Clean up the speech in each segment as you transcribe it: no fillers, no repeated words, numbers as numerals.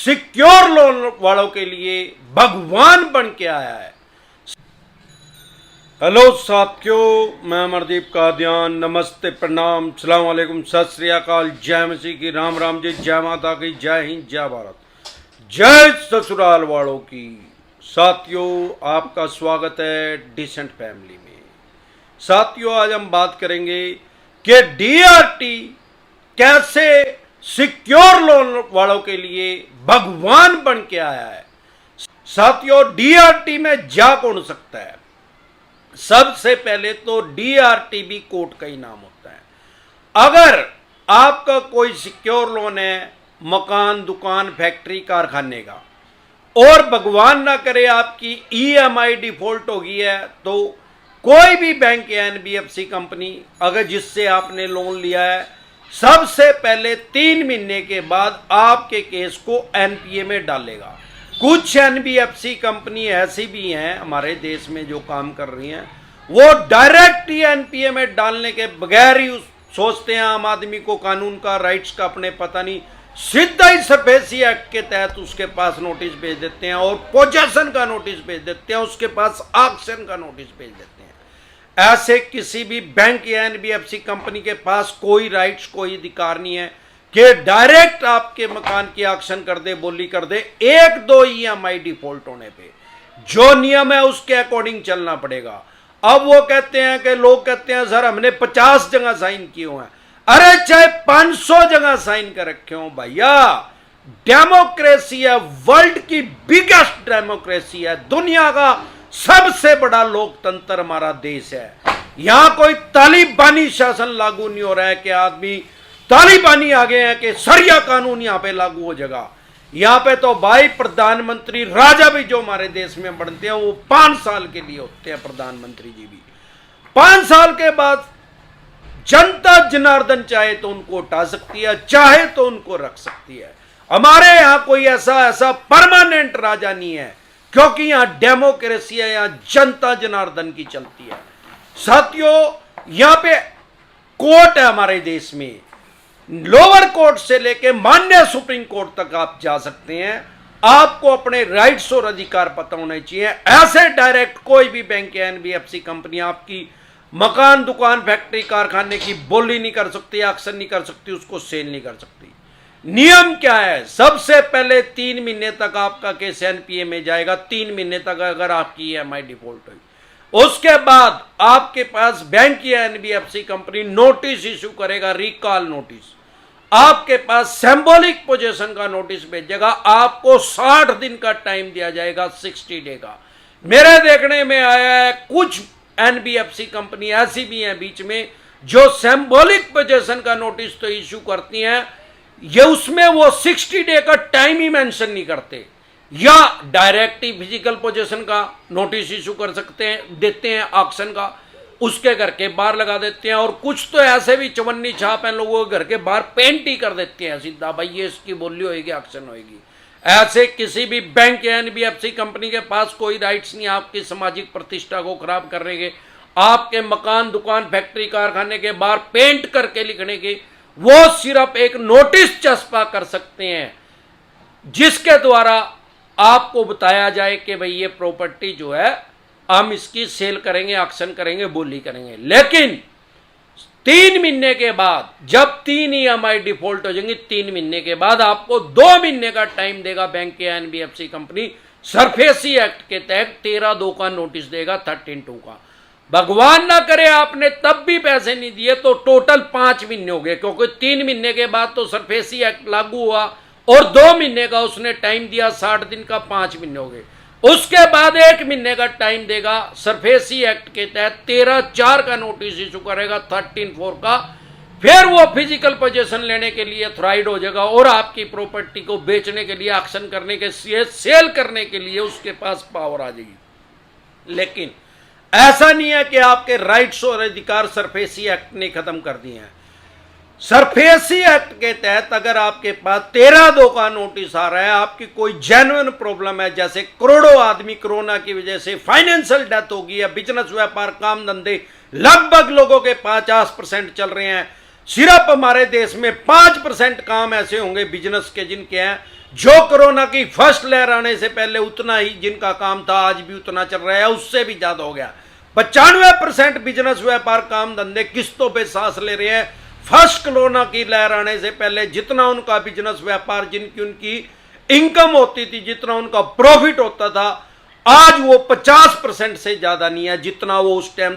Secure loan वालों के लिए भगवान बन के आया है। हेलो साथियों, मैं अमरदीप कादियान। नमस्ते, प्रणाम, सलाम वालेकुम, सत श्री अकाल, जय मसीह की, राम राम जी, जय माता की, जय हिंद, जय भारत, जय ससुराल वालों की। साथियों, आपका स्वागत है डिसेंट फैमिली में। साथियों, आज हम बात करेंगे कि डीआरटी कैसे सिक्योर लोन वालों के लिए भगवान बन के आया है। साथियों, डीआरटी में जा कौन सकता है? सबसे पहले तो डीआरटीबी कोर्ट का ही नाम होता है। अगर आपका कोई सिक्योर लोन है मकान, दुकान, फैक्ट्री, कारखाने का, और भगवान ना करे आपकी ईएमआई डिफॉल्ट हो गई है, तो कोई भी बैंक या एनबीएफसी कंपनी अगर जिससे आपने लोन लिया है, सबसे पहले 3 महीने के बाद आपके केस को एनपीए में डालेगा। कुछ एनबीएफसी कंपनी ऐसी भी हैं हमारे देश में जो काम कर रही हैं, वो डायरेक्ट ही एनपीए में डालने के बगैर ही सोचते हैं आम आदमी को कानून का, राइट्स का अपने पता नहीं, सीधा ही सरफेसी एक्ट के तहत उसके पास नोटिस भेज देते हैं और पोजेशन का नोटिस भेज देते हैं, उसके पास ऑक्शन का नोटिस भेज देते हैं। ऐसे किसी भी बैंक या एनबीएफसी कंपनी के पास कोई राइट्स, कोई अधिकार नहीं है कि डायरेक्ट आपके मकान की ऑक्शन कर दे, बोली कर दे। 1-2 ईएमआई डिफॉल्ट होने पे जो नियम है उसके अकॉर्डिंग चलना पड़ेगा। अब वो कहते हैं कि लोग कहते हैं सर हमने 50 जगह साइन किए हुए हैं। अरे चाहे 500 जगह साइन कर रखे हो भैया, डेमोक्रेसी है, वर्ल्ड की बिगेस्ट डेमोक्रेसी है, दुनिया का सबसे बड़ा लोकतंत्र हमारा देश है। यहां कोई तालिबानी शासन लागू नहीं हो रहा है कि आदमी तालिबानी आ गए हैं कि सरिया कानून यहां पे लागू हो जाएगा। यहां पे तो भाई प्रधानमंत्री, राजा भी जो हमारे देश में बनते हैं वो 5 साल के लिए होते हैं। प्रधानमंत्री जी भी 5 साल के बाद जनता जनार्दन चाहे तो उनको उठा सकती है, चाहे तो उनको रख सकती है। हमारे यहां कोई ऐसा परमानेंट राजा नहीं है, क्योंकि यहां डेमोक्रेसी है, यहां जनता जनार्दन की चलती है। साथियों, यहां पे कोर्ट है हमारे देश में, लोअर कोर्ट से लेके माननीय सुप्रीम कोर्ट तक आप जा सकते हैं। आपको अपने राइट्स और अधिकार पता होने चाहिए। ऐसे डायरेक्ट कोई भी बैंक या एनबीएफसी कंपनी आपकी मकान, दुकान, फैक्ट्री, कारखाने की बोली नहीं कर सकती, ऑक्शन नहीं कर सकती, उसको सेल नहीं कर सकती। नियम क्या है? सबसे पहले 3 महीने तक आपका केस एनपीए में जाएगा। 3 महीने तक अगर आपकी ईएमआई डिफॉल्ट हुई, उसके बाद आपके पास बैंक या एनबीएफसी कंपनी नोटिस इश्यू करेगा, रिकॉल नोटिस। आपके पास सिंबॉलिक पोजीशन का नोटिस भेजेगा। आपको 60 दिन का टाइम दिया जाएगा, 60 डे का। मेरे देखने में आया है कुछ एनबीएफसी कंपनी ऐसी भी हैं बीच में जो सिंबॉलिक पोजीशन का नोटिस तो इश्यू करती हैं, ये उसमें वो 60 डे का टाइम ही मेंशन नहीं करते, या डायरेक्ट ही फिजिकल पोजीशन का नोटिस इशू कर सकते हैं, देते हैं ऑक्शन का, उसके घर के बाहर लगा देते हैं। और कुछ तो ऐसे भी चवन्नी छाप हैं, लोगों के घर के बाहर पेंट ही कर देते हैं सीधा, भाई ये इसकी बोली होगी, ऑक्शन होगी। ऐसे किसी भी बैंक या एनबीएफसी कंपनी के पास कोई राइट्स नहीं आपकी सामाजिक प्रतिष्ठा को खराब करने के, आपके मकान, दुकान, फैक्ट्री, कारखाने के बाहर पेंट करके लिखने के। वो सिर्फ एक नोटिस चस्पा कर सकते हैं जिसके द्वारा आपको बताया जाए कि भाई ये प्रॉपर्टी जो है हम इसकी सेल करेंगे, ऑक्शन करेंगे, बोली करेंगे। लेकिन 3 महीने के बाद जब 3 ईएमआई डिफॉल्ट हो जाएंगी, 3 महीने के बाद आपको 2 महीने का टाइम देगा बैंक या एनबीएफसी कंपनी, सरफेसी एक्ट के तहत 13(2) का नोटिस देगा, 13(2) का। भगवान ना करे आपने तब भी पैसे नहीं दिए तो टोटल 5 महीने हो गए, क्योंकि 3 महीने के बाद तो सरफेसी एक्ट लागू हुआ और 2 महीने का उसने टाइम दिया, 60 दिन का 5 महीने हो गए। उसके बाद 1 महीने का टाइम देगा, सरफेसी एक्ट के तहत 13(4) का नोटिस इशू करेगा, 13(4) का। फिर वो फिजिकल पोजीशन लेने के लिए अथॉराइज्ड हो जाएगा और आपकी प्रॉपर्टी को बेचने के लिए, ऑक्शन करने के लिए, सेल करने के लिए उसके पास पावर आ जाएगी। लेकिन ऐसा नहीं है कि आपके राइट्स और अधिकार सरफेसी एक्ट ने खत्म कर दिए हैं। सरफेसी एक्ट के तहत अगर आपके पास 13(2) का नोटिस आ रहा है, आपकी कोई जेन्युइन प्रॉब्लम है, जैसे करोड़ों आदमी कोरोना की वजह से फाइनेंशियल डेथ हो गई है, बिजनेस, व्यापार, काम धंधे लगभग लोगों के 50% चल रहे हैं, सिर्फ हमारे देश में 5% काम ऐसे होंगे बिजनेस के जिनके हैं जो कोरोना की फर्स्ट लहर आने से पहले उतना ही जिनका काम था आज भी उतना चल रहा है, उससे भी ज्यादा हो गया। 95% बिजनेस व्यापार काम धंधे किस्तों पे सांस ले रहे हैं। फर्स्ट कोरोना की लहर आने से पहले जितना उनका बिजनेस व्यापार, जिनकी उनकी इनकम होती थी, जितना उनका प्रॉफिट होता था, आज वो 50% से ज्यादा नहीं है जितना वो उस टाइम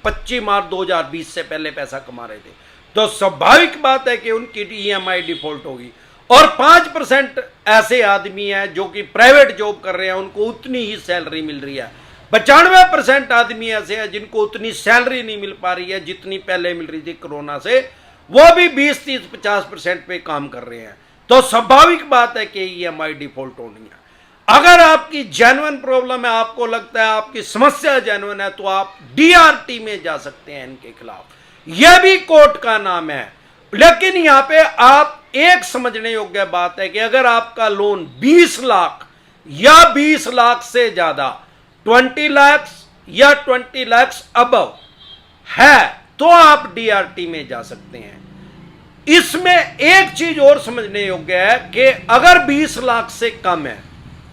25 मार्च 2020 से पहले पैसा कमा रहे थे। तो स्वाभाविक बात है कि उनकी ईएमआई डिफॉल्ट होगी। और 5% ऐसे आदमी हैं जो कि प्राइवेट जॉब कर रहे हैं, उनको उतनी ही सैलरी मिल रही है। 95% आदमी ऐसे हैं जिनको उतनी सैलरी नहीं मिल पा रही है जितनी पहले मिल रही थी कोरोना से, वो भी 20, 30, 50% पे काम कर रहे हैं। तो स्वाभाविक बात है कि ईएमआई डिफॉल्ट होनी है। अगर आपकी जेन्युइन प्रॉब्लम है, आपको लगता है आपकी समस्या जेन्युइन है, तो आप डीआरटी में जा सकते हैं इनके खिलाफ। यह भी कोर्ट का नाम है। लेकिन यहां पे आप एक समझने योग्य बात है कि अगर आपका लोन 20 लाख या 20 लाख से ज्यादा, 20 लाख या 20 लाख अबव है, तो आप डीआरटी में जा सकते हैं। इसमें एक चीज और समझने योग्य है कि अगर 20 लाख से कम है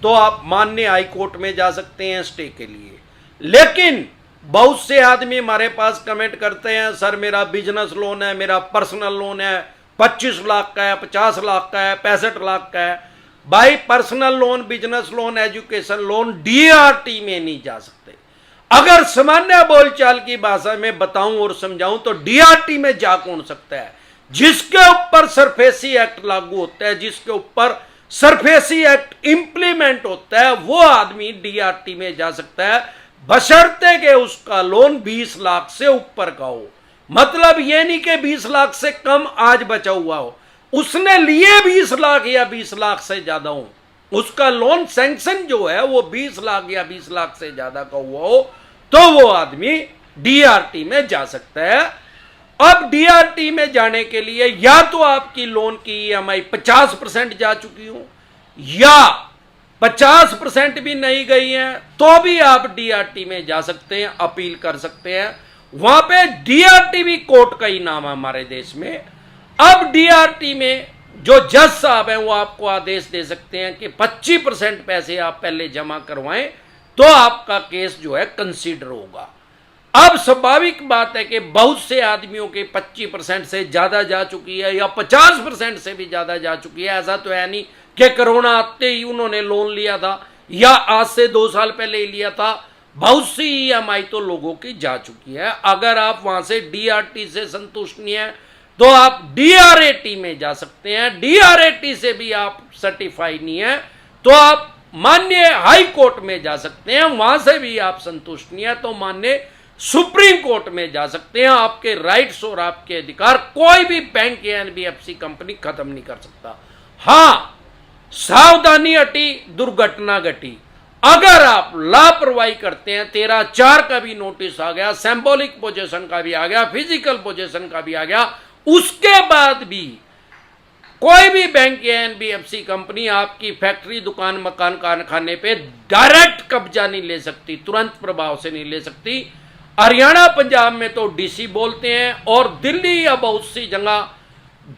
तो आप माननीय हाई कोर्ट में जा सकते हैं स्टे के लिए। लेकिन बहुत से आदमी हमारे पास कमेंट करते हैं, सर मेरा बिजनेस लोन है, मेरा पर्सनल लोन है, 25 लाख का है, 50 लाख का है, 65 लाख का है। भाई personal loan, business loan, education loan DRT में नहीं जा सकते। अगर सामान्य बोलचाल की भाषा में बताऊं और समझाऊं तो डीआरटी में जा कौन सकता है? जिसके ऊपर सरफेसी एक्ट लागू होता है, जिसके ऊपर सरफेसी एक्ट इंप्लीमेंट होता है, वो आदमी डीआरटी में जा सकता है, बशर्ते कि उसका लोन 20 लाख से ऊपर का हो। मतलब ये नहीं कि 20 लाख से कम आज बचा हुआ हो, उसने लिए 20 लाख या 20 लाख से ज्यादा हो, उसका लोन सैंक्शन जो है वो 20 लाख या 20 लाख से ज्यादा का हुआ हो, तो वो आदमी डीआरटी में जा सकता है। अब डीआरटी में जाने के लिए या तो आपकी लोन की ईएमआई 50% जा चुकी हो, या 50% भी नहीं गई है, तो भी आप डीआरटी में जा सकते हैं, अपील कर सकते हैं। वहां पे डीआरटी भी कोर्ट का ही नाम है हमारे देश में। अब डीआरटी में जो जज साहब हैं वो आपको आदेश दे सकते हैं कि 25% पैसे आप पहले जमा करवाएं तो आपका केस जो है कंसीडर होगा। अब स्वाभाविक बात है कि बहुत से आदमियों के 25% से ज्यादा जा चुकी है या 50% से भी ज्यादा जा चुकी है। ऐसा तो है नहीं कि कोरोना आते ही उन्होंने लोन लिया था या आज से 2 साल पहले ही लिया था। बहुत सी ईएमआई तो लोगों की जा चुकी है। अगर आप वहां से डीआरटी से संतुष्ट नहीं है तो आप डीआरएटी में जा सकते हैं। डीआरएटी से भी आप सर्टिफाई नहीं है तो आप माननीय हाई कोर्ट में जा सकते हैं। वहां से भी आप संतुष्ट नहीं है तो माननीय सुप्रीम कोर्ट में जा सकते हैं। आपके राइट्स और आपके अधिकार कोई भी बैंक या एनबीएफसी कंपनी खत्म नहीं कर सकता। हां, सावधानी हटी, दुर्घटना घटी। अगर आप लापरवाही करते हैं, 13/4 का भी नोटिस आ गया, सिंबॉलिक पोजीशन का भी आ गया, फिजिकल पोजीशन का भी आ गया, उसके बाद भी कोई भी बैंक या एनबीएफसी कंपनी आपकी फैक्ट्री, दुकान, मकान, कारखाने पे डायरेक्ट कब्जा नहीं ले सकती, तुरंत प्रभाव से नहीं ले सकती। हरियाणा, पंजाब में तो डीसी बोलते हैं और दिल्ली या बहुत सी जगह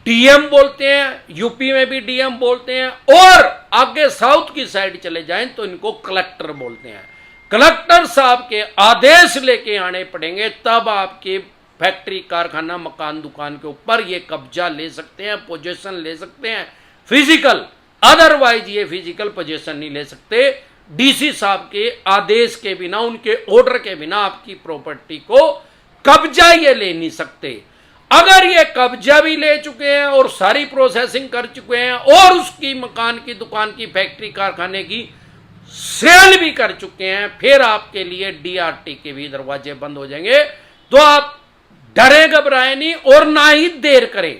डीएम बोलते हैं, यूपी में भी डीएम बोलते हैं, और आगे साउथ की साइड चले जाएं तो इनको कलेक्टर बोलते हैं। कलेक्टर साहब के आदेश लेके आने पड़ेंगे तब आपके फैक्ट्री, कारखाना, मकान, दुकान के ऊपर ये कब्जा ले सकते हैं, पोजीशन ले सकते हैं फिजिकल। अदरवाइज ये फिजिकल पोजीशन नहीं ले सकते। डीसी साहब के आदेश के बिना, उनके ऑर्डर के बिना आपकी प्रॉपर्टी को कब्जा ये ले नहीं सकते। अगर ये कब्जा भी ले चुके हैं और सारी प्रोसेसिंग कर चुके हैं और उसकी मकान की, दुकान की, फैक्ट्री, कारखाने की सेल भी कर चुके हैं, फिर आपके लिए डीआरटी के भी दरवाजे बंद हो जाएंगे। तो आप डरे, घबराए नहीं और ना ही देर करें।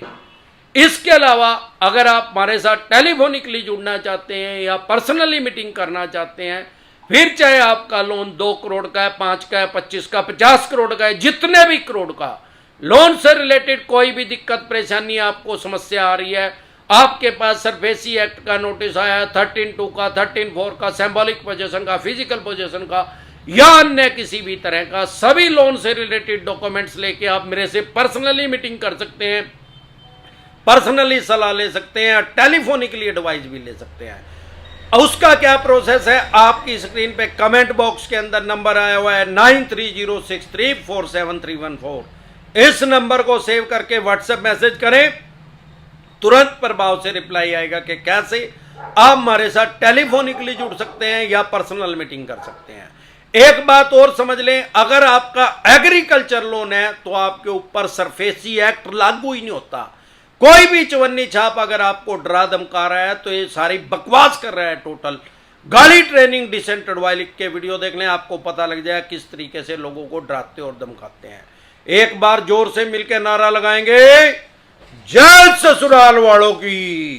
इसके अलावा अगर आप हमारे साथ टेलीफोनिकली जुड़ना चाहते हैं या पर्सनली मीटिंग करना चाहते हैं, फिर चाहे आपका लोन 2 करोड़ का है, 5 का है, 25 का, 50 करोड़ का है, जितने भी करोड़ का लोन से रिलेटेड कोई भी दिक्कत, परेशानी, आपको समस्या आ रही है, आपके पास सरफेसी एक्ट का नोटिस आया है, 13(2) का, 13(4) का, सिंबॉलिक पोजीशन का, फिजिकल पोजीशन का या अन्य किसी भी तरह का, सभी लोन से रिलेटेड डॉक्यूमेंट्स लेके आप मेरे से पर्सनली मीटिंग कर सकते हैं। पर्सनली सलाह ले सकते हैं, टेलीफोनिकली एडवाइस भी ले सकते हैं। उसका क्या प्रोसेस है, आपकी स्क्रीन पे कमेंट बॉक्स के अंदर नंबर आया हुआ है 9306347314। इस नंबर को सेव करके व्हाट्सएप मैसेज करें, तुरंत प्रभाव से रिप्लाई आएगा कि कैसे आप हमारे साथ टेलीफोनिकली जुड़ सकते हैं या पर्सनल मीटिंग कर सकते हैं। एक बात और समझ लें, अगर आपका एग्रीकल्चर लोन है तो आपके ऊपर सरफेसी एक्ट लागू ही नहीं होता। कोई भी चवन्नी छाप अगर आपको डरा धमका रहा है तो ये सारी बकवास कर रहा है टोटल। गाली ट्रेनिंग डिसेंट एडवाइस लिख के वीडियो देख लें, आपको पता लग जाए किस तरीके से लोगों को डराते और धमकाते हैं। एक बार जोर से मिलकर नारा लगाएंगे, जय ससुराल वालों की।